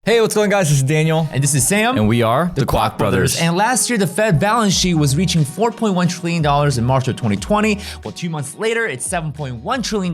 Hey, what's going on, guys? This is Daniel. And this is Sam. And we are the Kwok Brothers. And last year, the Fed balance sheet was reaching $4.1 trillion in March of 2020. Well, 2 months later, it's $7.1 trillion.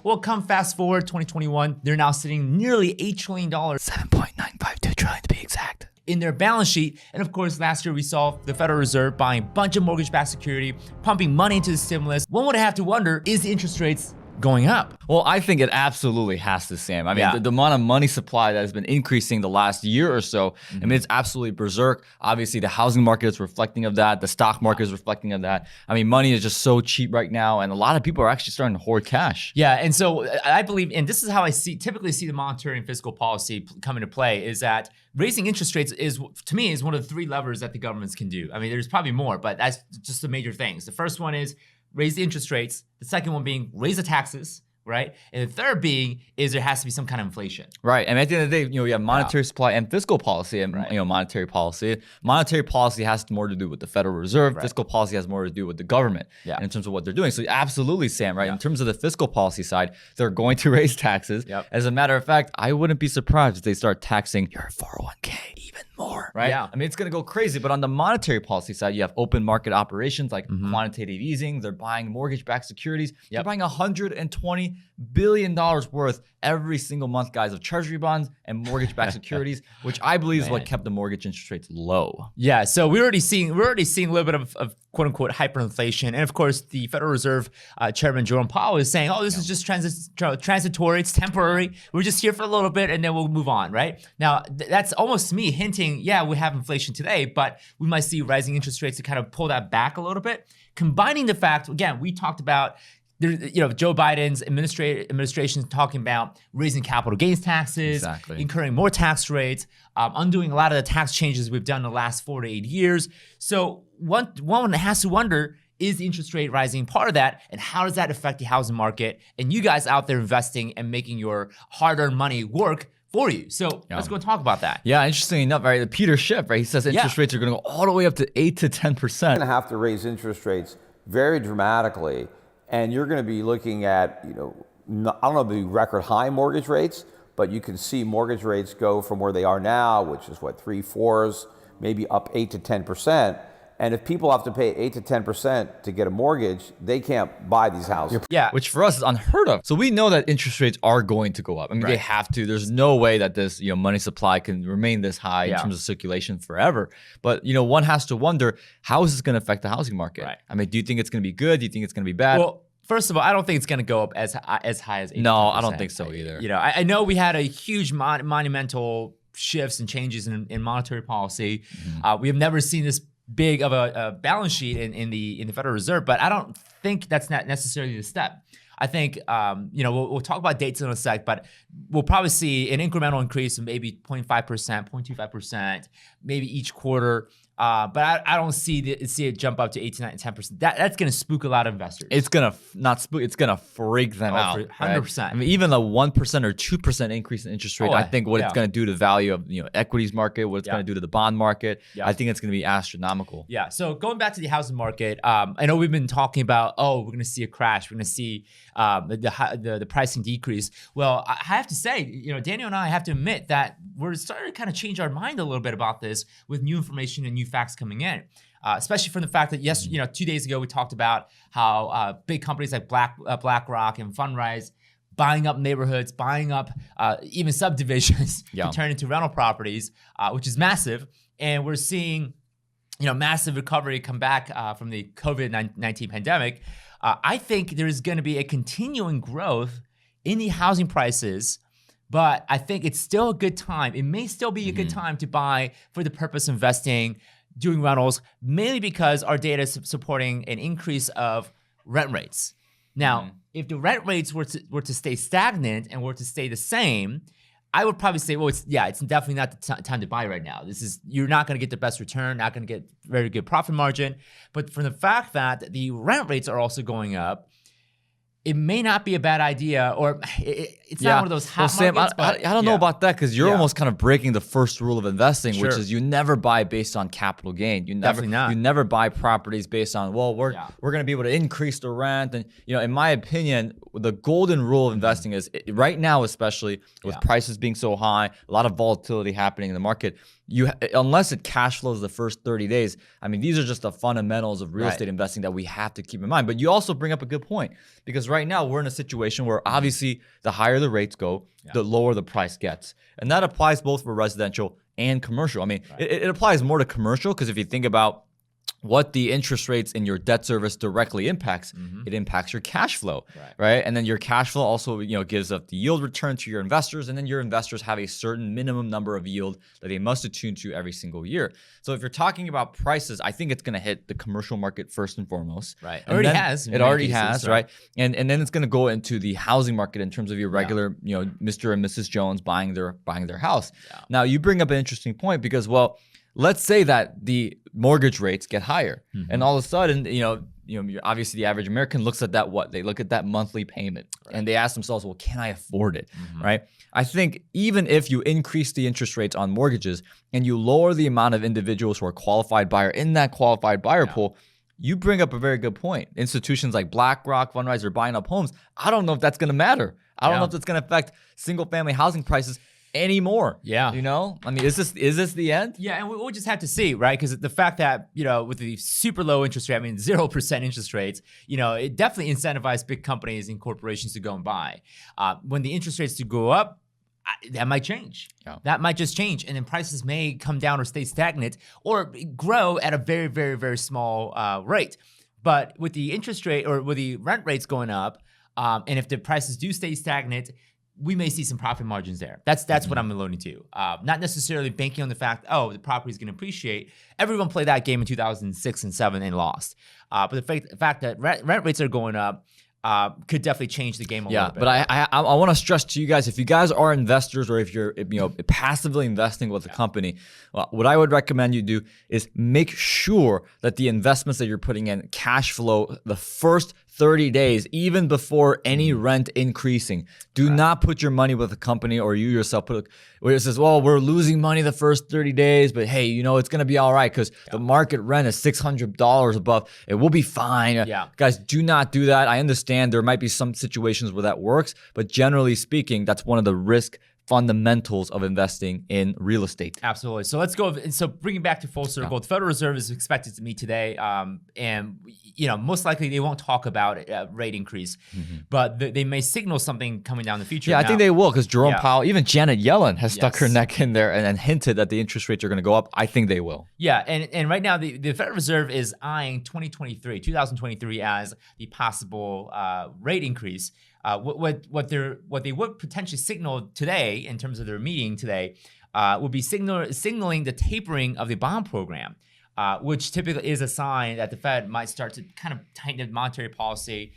Well, come fast forward, 2021, they're now sitting nearly $8 trillion. $7.952 trillion to be exact. In their balance sheet. And of course, last year we saw the Federal Reserve buying a bunch of mortgage-backed security, pumping money into the stimulus. One would have to wonder, is the interest rates going up? Well, I think it absolutely has to, Sam. I mean, the amount of money supply that has been increasing the last year or so, I mean, it's absolutely berserk. Obviously, the housing market is reflecting of that. The stock market is reflecting of that. I mean, money is just so cheap right now, and a lot of people are actually starting to hoard cash. Yeah, and so I believe, and this is how I typically see the monetary and fiscal policy come into play, is that raising interest rates is, to me, is one of the three levers that the governments can do. I mean, there's probably more, but that's just the major things. The first one is raise the interest rates. The second one being raise the taxes, right? And the third being is there has to be some kind of inflation. Right. And at the end of the day, we have monetary supply and fiscal policy and monetary policy. Monetary policy has more to do with the Federal Reserve. Fiscal policy has more to do with the government in terms of what they're doing. So absolutely, Sam, right? In terms of the fiscal policy side, they're going to raise taxes. As a matter of fact, I wouldn't be surprised if they start taxing your 401k even more, right? I mean, it's going to go crazy. But on the monetary policy side, you have open market operations like quantitative easing. They're buying mortgage-backed securities. They're buying $120 billion worth every single month, guys, of treasury bonds and mortgage-backed securities, which I believe is what kept the mortgage interest rates low. Yeah, so we're already seeing a little bit of quote unquote hyperinflation, and of course the Federal Reserve Chairman Jerome Powell is saying, "Oh, this is just transitory. It's temporary. We're just here for a little bit, and then we'll move on." Right now, that's almost me hinting, yeah, we have inflation today, but we might see rising interest rates to kind of pull that back a little bit. Combining the fact, again, we talked about. Joe Biden's administration is talking about raising capital gains taxes, incurring more tax rates, undoing a lot of the tax changes we've done in the last 4 to 8 years. So one has to wonder, is the interest rate rising part of that, and how does that affect the housing market and you guys out there investing and making your hard-earned money work for you? So let's go and talk about that. Yeah, interesting enough, right? The Peter Schiff, right? He says interest rates are going to go all the way up to 8 to 10%. You're going to have to raise interest rates very dramatically. And you're going to be looking at, I don't know the record high mortgage rates, but you can see mortgage rates go from where they are now, which is what, 3/4, maybe up 8 to 10%. And if people have to pay 8 to 10% to get a mortgage, they can't buy these houses. Yeah, which for us is unheard of. So we know that interest rates are going to go up. I mean, they have to. There's no way that this money supply can remain this high in terms of circulation forever. But one has to wonder, how is this going to affect the housing market? I mean, do you think it's going to be good? Do you think it's going to be bad? Well, first of all, I don't think it's going to go up as high as 8%. No, I don't think so either. I know we had a huge monumental shifts and changes in monetary policy. We have never seen this big of a balance sheet in the Federal Reserve, but I don't think that's not necessarily the step. I think we'll talk about dates in a sec, but we'll probably see an incremental increase of maybe 0.5%, 0.25%, maybe each quarter. But I don't see it jump up to 8 to 9 to 10%. That's going to spook a lot of investors. It's going to not spook. It's going to freak them out. 100%. I mean, even a 1% or 2% increase in interest rate, I think what it's going to do to the value of equities market, what it's going to do to the bond market, I think it's going to be astronomical. Yeah. So going back to the housing market, I know we've been talking about, we're going to see a crash. We're going to see the pricing decrease. Well, I have to say, Daniel and I have to admit that we're starting to kind of change our mind a little bit about this with new information and new facts coming in, especially from the fact that 2 days ago we talked about how big companies like BlackRock and Fundrise buying up neighborhoods, buying up even subdivisions to turn into rental properties, which is massive. And we're seeing massive recovery come back from the COVID-19 pandemic. I think there's going to be a continuing growth in the housing prices. But I think it's still a good time. It may still be a good time to buy for the purpose of investing, doing rentals, mainly because our data is supporting an increase of rent rates. Now, if the rent rates were to stay stagnant and were to stay the same, I would probably say, well, it's definitely not the time to buy right now. You're not going to get the best return, not going to get very good profit margin. But from the fact that the rent rates are also going up, it may not be a bad idea, or it's not one of those hot Sam, markets. I don't know about that, because you're almost kind of breaking the first rule of investing, which is you never buy based on capital gain. You never, Definitely not. You never buy properties based on, well, we're going to be able to increase the rent. And in my opinion, the golden rule of investing is right now, especially with prices being so high, a lot of volatility happening in the market. Unless it cash flows the first 30 days, I mean, these are just the fundamentals of real estate investing that we have to keep in mind. But you also bring up a good point, because right now we're in a situation where obviously the higher the rates go, the lower the price gets. And that applies both for residential and commercial. I mean, it applies more to commercial, because if you think about what the interest rates in your debt service directly impacts, it impacts your cash flow, right? And then your cash flow also, gives up the yield return to your investors, and then your investors have a certain minimum number of yield that they must attune to every single year. So if you're talking about prices, I think it's going to hit the commercial market first and foremost. Right. It already has, right? And then it's going to go into the housing market in terms of your regular, Mr. and Mrs. Jones buying their house. Yeah. Now you bring up an interesting point, because, well, let's say that the mortgage rates get higher, and all of a sudden, obviously the average American looks at that. They look at that monthly payment, and they ask themselves, well, can I afford it, right? I think even if you increase the interest rates on mortgages and you lower the amount of individuals who are qualified buyer in that qualified buyer pool, you bring up a very good point. Institutions like BlackRock, Fundrise are buying up homes. I don't know if that's going to matter. I don't know if it's going to affect single-family housing prices anymore. Yeah. I mean, is this the end? Yeah, and we'll just have to see, right? Because the fact that, with the super low interest rate, I mean, 0% interest rates, it definitely incentivizes big companies and corporations to go and buy. When the interest rates do go up, that might change. Yeah. That might just change. And then prices may come down or stay stagnant or grow at a very, very, very small rate. But with the interest rate or with the rent rates going up, and if the prices do stay stagnant, we may see some profit margins there. That's what I'm alluding to. Not necessarily banking on the fact, the property is going to appreciate. Everyone played that game in 2006 and 2007 and lost. But the fact that rent rates are going up could definitely change the game a little bit. But I want to stress to you guys, if you guys are investors, or if you're passively investing with a company, what I would recommend you do is make sure that the investments that you're putting in cash flow the first 30 days, even before any rent increasing. Do not put your money with a company, or you yourself where it says, well, we're losing money the first 30 days, but hey, it's going to be all right because the market rent is $600 above. It will be fine. Guys, do not do that. I understand there might be some situations where that works, but generally speaking, that's one of the risk fundamentals of investing in real estate. Absolutely. So let's go. And so bringing back to full circle, the Federal Reserve is expected to meet today. And, most likely they won't talk about rate increase, but they may signal something coming down the future. Yeah, I think they will, because Jerome Powell, even Janet Yellen has stuck her neck in there and hinted that the interest rates are going to go up. I think they will. Yeah. And right now the Federal Reserve is eyeing 2023 as the possible rate increase. What they would potentially signal today in terms of their meeting today would be signaling the tapering of the bond program, which typically is a sign that the Fed might start to kind of tighten monetary policy,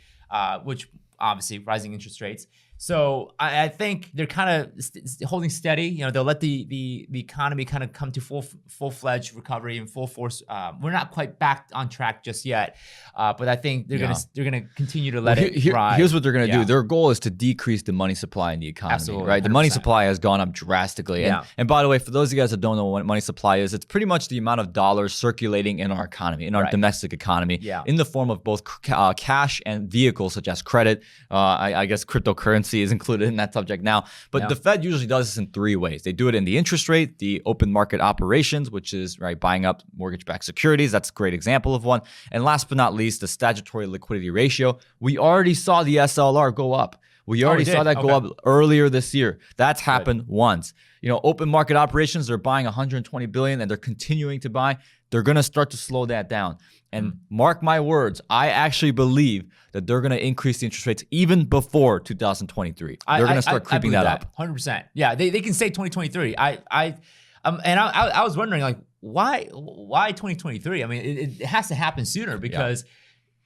which obviously rising interest rates. So I think they're kind of holding steady. They'll let the economy kind of come to full-fledged recovery and full force. We're not quite back on track just yet, but I think they're gonna continue to let it ride. Here's what they're gonna do. Their goal is to decrease the money supply in the economy. Absolutely, right? 100%. The money supply has gone up drastically. And by the way, for those of you guys that don't know what money supply is, it's pretty much the amount of dollars circulating in our economy, in our domestic economy, in the form of both cash and vehicles such as credit. I guess cryptocurrency is included in that subject now. But the Fed usually does this in three ways. They do it in the interest rate, the open market operations, which is buying up mortgage-backed securities. That's a great example of one. And last but not least, the statutory liquidity ratio. We already saw the SLR go up. We already saw that go up earlier this year. That's happened once. Open market operations, they're buying $120 billion and they're continuing to buy. They're going to start to slow that down. And mark my words, I actually believe that they're going to increase the interest rates even before 2023. They're going to start creeping that up. 100%. Yeah, they can say 2023. I was wondering, like, why 2023? I mean, it has to happen sooner because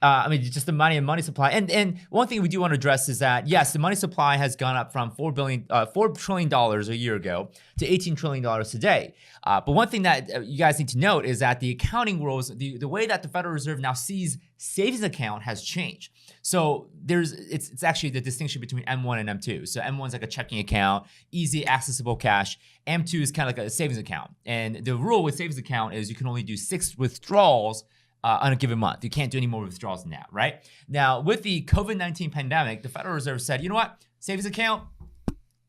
I mean, just the money and money supply. And one thing we do want to address is that, yes, the money supply has gone up from $4 trillion a year ago to $18 trillion today. But one thing that you guys need to note is that the accounting rules, the way that the Federal Reserve now sees savings account has changed. So it's actually the distinction between M1 and M2. So M1 is like a checking account, easy accessible cash. M2 is kind of like a savings account. And the rule with savings account is you can only do 6 withdrawals on a given month. You can't do any more withdrawals than that, right? Now, with the COVID-19 pandemic, the Federal Reserve said, you know what? Savings account,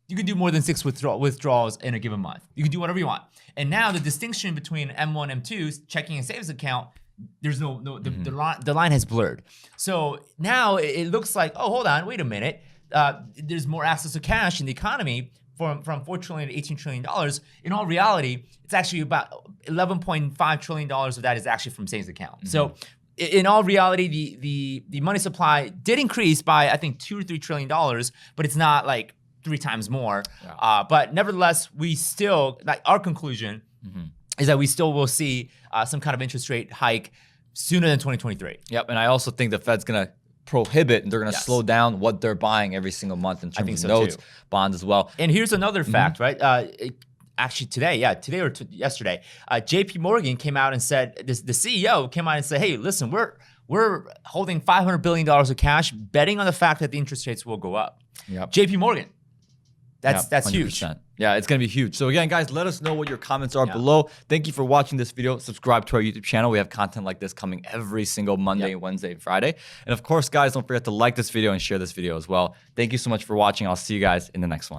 you can do more than 6 withdrawals in a given month. You can do whatever you want. And now the distinction between M1 and M2, checking and savings account, there's the line has blurred. So now it looks like, oh, hold on, wait a minute. There's more access to cash in the economy from $4 trillion to $18 trillion. In all reality, it's actually about $11.5 trillion of that is actually from savings account. So in all reality, the money supply did increase by, I think, $2 or $3 trillion, but it's not like 3 times more. Yeah. But nevertheless, we still, like our conclusion is that we still will see some kind of interest rate hike sooner than 2023. Yep, and I also think the Fed's gonna prohibit and they're going to slow down what they're buying every single month in terms of notes, bonds as well. And here's another fact, right? Actually today or yesterday, JP Morgan came out and said, the CEO came out and said, hey, listen, we're holding $500 billion of cash, betting on the fact that the interest rates will go up. Yep. JP Morgan. That's huge. Yeah, it's going to be huge. So again, guys, let us know what your comments are below. Thank you for watching this video. Subscribe to our YouTube channel. We have content like this coming every single Monday, Wednesday, and Friday. And of course, guys, don't forget to like this video and share this video as well. Thank you so much for watching. I'll see you guys in the next one.